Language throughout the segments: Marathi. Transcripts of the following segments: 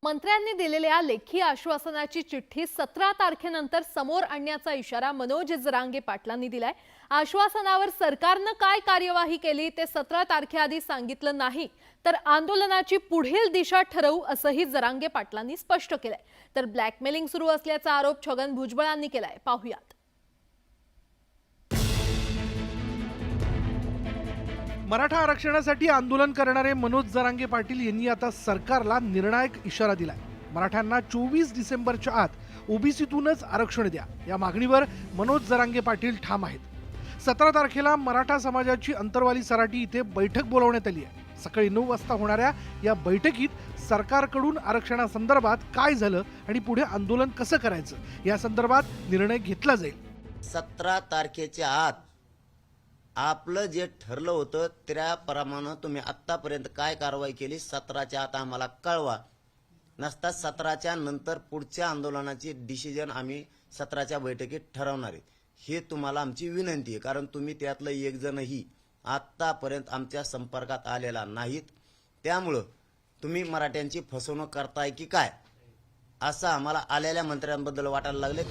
मंत्र्यांनी दिलेल्या लेखी आश्वासनाची चिठ्ठी 17 तारखेनंतर समोर आणण्याचा इशारा मनोज जरांगे पाटलांनी दिलाय। आश्वासनावर सरकारने काय कार्यवाही केली ते 17 तारखेआधी सांगितलं नाही तर आंदोलनाची पुढील दिशा ठरवू असंही जरांगे पाटलांनी स्पष्ट केलंय। तर ब्लॅकमेलिंग सुरू असल्याचा आरोप छगन भुजबळांनी केलाय। पाहूयात। मराठा आरक्षणासाठी आंदोलन करणारे मनोज जरांगे पाटील यांनी आता सरकारला निर्णायक इशारा दिलाय। मराठ्यांना 24 डिसेंबरच्या आत ओबीसीतूनच आरक्षण द्या या मागणीवर मनोज जरांगे पाटील ठाम आहेत। 17 तारखेला मराठा समाजाची अंतरवाली सराटी इथे बैठक बोलावण्यात आली आहे। सकाळी 9 वाजता होणाऱ्या या बैठकीत सरकारकडून आरक्षणासंदर्भात काय झालं आणि पुढे आंदोलन कसं करायचं या संदर्भात निर्णय घेतला जाईल। 17 तारखेच्या आत आपलं जे ठरलं होतं त्याप्रमाणे तुम्ही आतापर्यंत काय कारवाई केली 17च्या आत आम्हाला कळवा। नसता 17च्या नंतर पुढच्या आंदोलनाची डिसिजन आम्ही 17च्या बैठकीत ठरवणार आहे। हे तुम्हाला आमची विनंती आहे, कारण तुम्ही त्यातलं एक जणही आतापर्यंत आमच्या संपर्कात आलेला नाहीत। त्यामुळं तुम्ही मराठ्यांची फसवणूक करताय की काय असं आम्हाला आलेल्या मंत्र्यांबद्दल वाटायला लागले।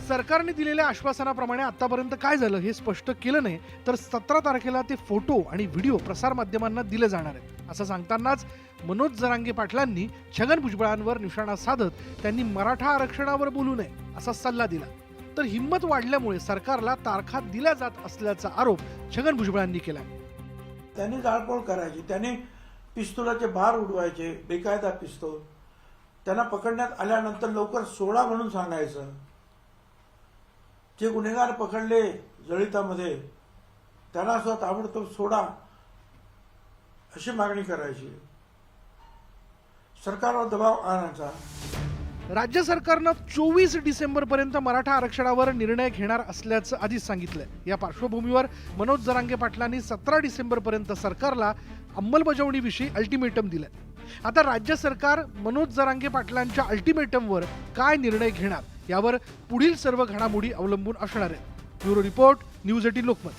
सरकारने दिलेल्या आश्वासनाप्रमाणे आतापर्यंत काय झालं हे स्पष्ट केलं नाही तर 17 तारखेला ते फोटो आणि व्हिडिओ प्रसार माध्यमांना दिले जाणार आहेत असं सांगतानाच मनोज जरांगे पाटलांनी छगन भुजबळांवर निशाणा साधत त्यांनी मराठा आरक्षणावर बोलू नये असा सल्ला दिला। तर हिंमत वाढल्यामुळे सरकारला तारखा दिल्या जात असल्याचा आरोप छगन भुजबळांनी केला। त्यांनी जाळपोळ करायची, त्यांनी पिस्तुलाचे भार उडवायचे, बेकायदा पिस्तूल, त्यांना पकडण्यात आल्यानंतर लवकर सोडा म्हणून सांगायचं। जे गुन्हेगार पकडले जळितामध्ये त्यांना सुद्धा ताबडतोब सोडा अशी मागणी करायची, सरकारवर दबाव आणायचा। राज्य सरकारनं 24 डिसेंबर पर्यंत मराठा आरक्षणावर निर्णय घेणार असल्याचं आधीच सांगितलंय। या पार्श्वभूमीवर मनोज जरांगे पाटलांनी 17 डिसेंबर पर्यंत सरकारला अंमलबजावणीविषयी अल्टिमेटम दिलंय। आता राज्य सरकार मनोज जरांगे पाटलांच्या अल्टिमेटमवर काय निर्णय घेणार यावर पुढील सर्व घडामोडी अवलंबून असणार आहेत। Bureau report, news 18 Lokmat.